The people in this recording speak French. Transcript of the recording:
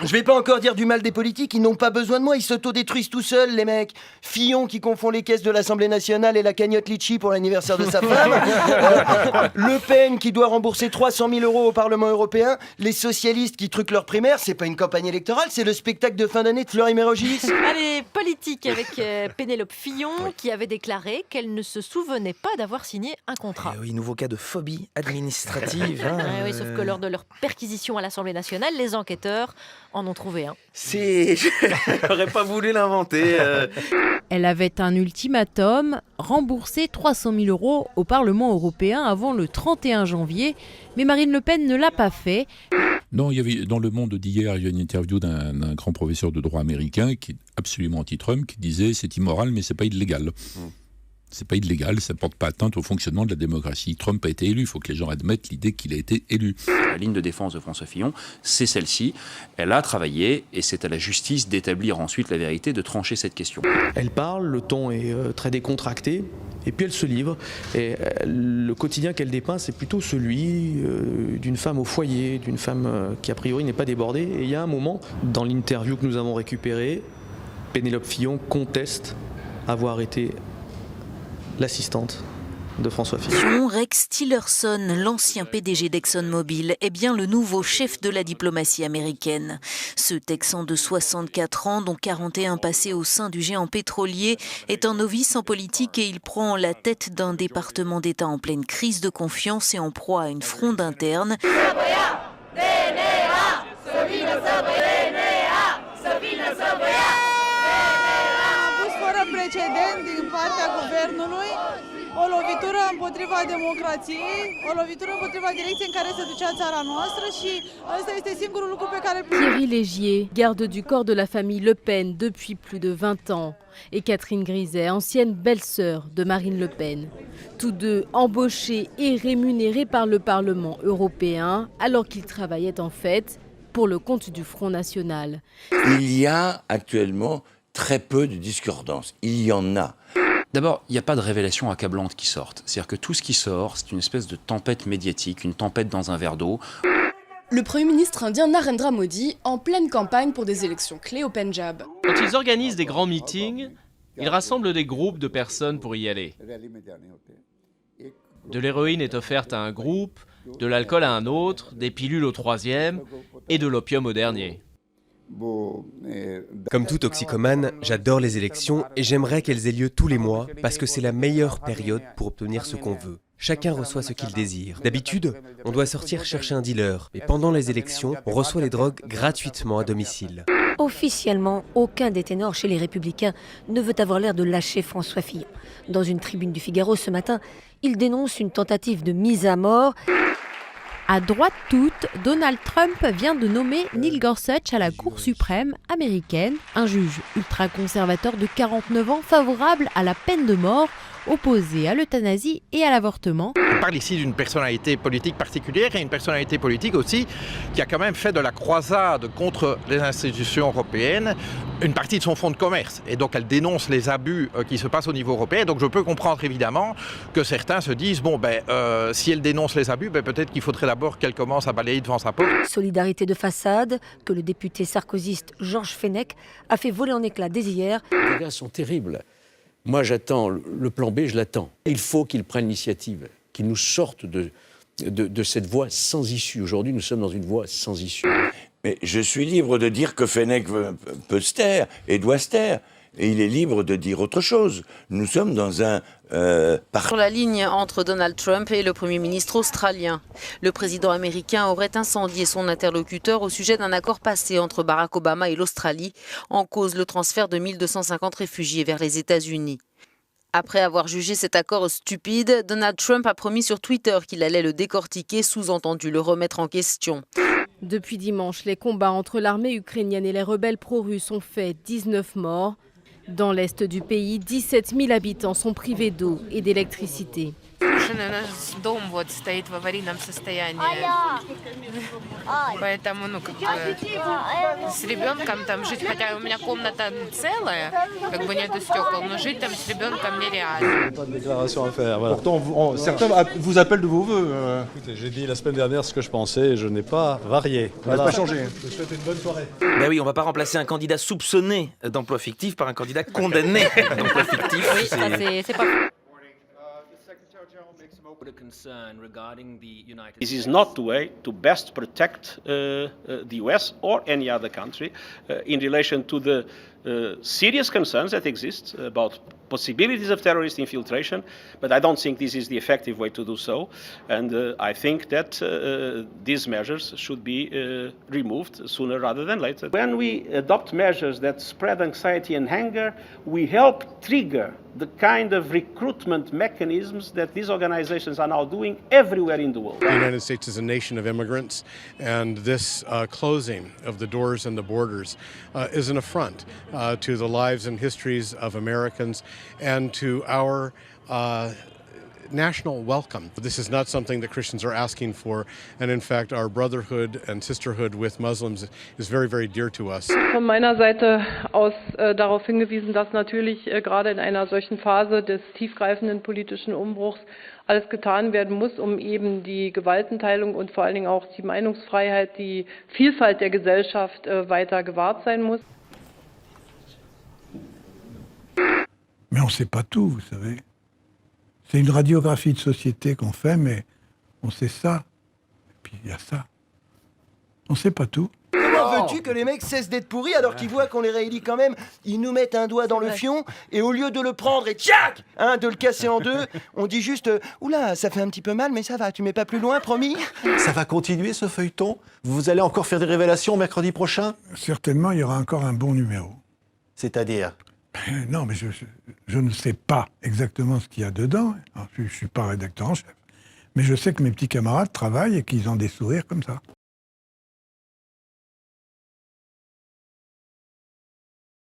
Je vais pas encore dire du mal des politiques, ils n'ont pas besoin de moi, ils s'autodétruisent tout seuls, les mecs. Fillon qui confond les caisses de l'Assemblée nationale et la cagnotte Litchi pour l'anniversaire de sa femme. Le Pen qui doit rembourser 300 000 € au Parlement européen. Les socialistes qui truquent leur primaire, c'est pas une campagne électorale, c'est le spectacle de fin d'année de Fleury Mérogis. Allez, politique avec Pénélope Fillon qui avait déclaré qu'elle ne se souvenait pas d'avoir signé un contrat. Oui, nouveau cas de phobie administrative. Oui, sauf que lors de leur perquisition à l'Assemblée nationale, les enquêteurs en ont trouvé un. J'aurais pas voulu l'inventer. Elle avait un ultimatum, rembourser 300 000 € au Parlement européen avant le 31 janvier, mais Marine Le Pen ne l'a pas fait. Non, il y avait, dans Le Monde d'hier, il y a une interview d'un grand professeur de droit américain qui est absolument anti-Trump, qui disait c'est immoral mais c'est pas illégal. C'est pas illégal, ça ne porte pas atteinte au fonctionnement de la démocratie. Trump a été élu, il faut que les gens admettent l'idée qu'il a été élu. La ligne de défense de François Fillon, c'est celle-ci. Elle a travaillé et c'est à la justice d'établir ensuite la vérité, de trancher cette question. Elle parle, le ton est très décontracté, et puis elle se livre. Et le quotidien qu'elle dépeint, c'est plutôt celui d'une femme au foyer, d'une femme qui a priori n'est pas débordée. Et il y a un moment, dans l'interview que nous avons récupérée, Pénélope Fillon conteste avoir été l'assistante de François Fillon. Rex Tillerson, l'ancien PDG d'ExxonMobil, est bien le nouveau chef de la diplomatie américaine. Ce Texan de 64 ans, dont 41 passés au sein du géant pétrolier, est un novice en politique et il prend la tête d'un département d'État en pleine crise de confiance et en proie à une fronde interne. Precedent din partea guvernului, o lovitură împotriva democrației, o lovitură împotriva direcției în care se ducea țara noastră și ăsta este singurul lucru pe care... Thierry Légier, garde du corps de la famille Le Pen depuis plus de 20 ans, et Catherine Griset, ancienne belle-sœur de Marine Le Pen. Tous deux embauchés et rémunérés par le Parlement européen, alors qu'ils travaillaient en fait pour le compte du Front National. Il y a actuellement très peu de discordance. Il y en a. D'abord, il n'y a pas de révélations accablantes qui sortent. C'est-à-dire que tout ce qui sort, c'est une espèce de tempête médiatique, une tempête dans un verre d'eau. Le Premier ministre indien Narendra Modi en pleine campagne pour des élections clés au Pendjab. Quand ils organisent des grands meetings, ils rassemblent des groupes de personnes pour y aller. De l'héroïne est offerte à un groupe, de l'alcool à un autre, des pilules au troisième et de l'opium au dernier. Comme tout toxicomane, j'adore les élections et j'aimerais qu'elles aient lieu tous les mois parce que c'est la meilleure période pour obtenir ce qu'on veut. Chacun reçoit ce qu'il désire. D'habitude, on doit sortir chercher un dealer, mais pendant les élections, on reçoit les drogues gratuitement à domicile. Officiellement, aucun des ténors chez les Républicains ne veut avoir l'air de lâcher François Fillon. Dans une tribune du Figaro ce matin, il dénonce une tentative de mise à mort. À droite toute, Donald Trump vient de nommer Neil Gorsuch à la Cour suprême américaine, un juge ultra-conservateur de 49 ans favorable à la peine de mort, opposé à l'euthanasie et à l'avortement. On parle ici d'une personnalité politique particulière et une personnalité politique aussi qui a quand même fait de la croisade contre les institutions européennes une partie de son fonds de commerce. Et donc elle dénonce les abus qui se passent au niveau européen. Donc je peux comprendre évidemment que certains se disent si elle dénonce les abus, peut-être qu'il faudrait d'abord qu'elle commence à balayer devant sa porte. Solidarité de façade que le député sarkozyste Georges Fenech a fait voler en éclats dès hier. Les gars sont terribles. Moi, j'attends le plan B, je l'attends. Il faut qu'il prenne l'initiative, qu'il nous sorte de cette voie sans issue. Aujourd'hui, nous sommes dans une voie sans issue. Mais je suis libre de dire que Fenech peut se taire et doit se taire. Et il est libre de dire autre chose. Nous sommes dans un... Sur la ligne entre Donald Trump et le Premier ministre australien. Le président américain aurait incendié son interlocuteur au sujet d'un accord passé entre Barack Obama et l'Australie, en cause le transfert de 1250 réfugiés vers les États-Unis. Après avoir jugé cet accord stupide, Donald Trump a promis sur Twitter qu'il allait le décortiquer, sous-entendu le remettre en question. Depuis dimanche, les combats entre l'armée ukrainienne et les rebelles pro-russes ont fait 19 morts. Dans l'est du pays, 17 000 habitants sont privés d'eau et d'électricité. Наш дом вот стоит в аварийном состоянии. Поэтому, ну, как бы с ребенком там жить, хотя у меня комната целая, как бы нету стекол, но жить там с ребенком нереально. Pas de déclaration à faire. Voilà. Pourtant, certains vous appellent de vos voeux. Écoutez, j'ai dit la semaine dernière ce que je pensais et je n'ai pas varié. Voilà. Pas changé. Je vous souhaite une bonne soirée. Ben oui, on va pas remplacer un candidat soupçonné d'emploi fictif par un candidat condamné d'emploi fictif. Oui, ça c'est pas faux. This is not the way to best protect the US or any other country in relation to the serious concerns that exist about possibilities of terrorist infiltration, but I don't think this is the effective way to do so, and I think that these measures should be removed sooner rather than later. When we adopt measures that spread anxiety and anger, we help trigger the kind of recruitment mechanisms that these organizations are now doing everywhere in the world. The United States is a nation of immigrants, and this closing of the doors and the borders is an affront to the lives and histories of Americans and to our national welcome. This is not something that Christians are asking for, and in fact our brotherhood and sisterhood with Muslims is very, very dear to us. Von meiner Seite aus darauf hingewiesen, dass natürlich gerade in einer solchen Phase des tiefgreifenden politischen Umbruchs alles getan werden muss, um eben die Gewaltenteilung und vor allen Dingen auch die Meinungsfreiheit, die Vielfalt der Gesellschaft weiter gewahrt sein muss. Mais on ne sait pas tout, vous savez. C'est une radiographie de société qu'on fait, mais on sait ça. Et puis il y a ça. On ne sait pas tout. Comment veux-tu que les mecs cessent d'être pourris alors qu'ils voient qu'on les réélit quand même? Ils nous mettent un doigt dans le fion et au lieu de le prendre et tchac, de le casser en deux, on dit juste oula, ça fait un petit peu mal, mais ça va, tu mets pas plus loin, promis? Ça va continuer ce feuilleton? Vous allez encore faire des révélations mercredi prochain? Certainement, il y aura encore un bon numéro. C'est-à-dire? Non, mais je ne sais pas exactement ce qu'il y a dedans. Alors, je ne suis pas rédacteur en chef. Mais je sais que mes petits camarades travaillent et qu'ils ont des sourires comme ça.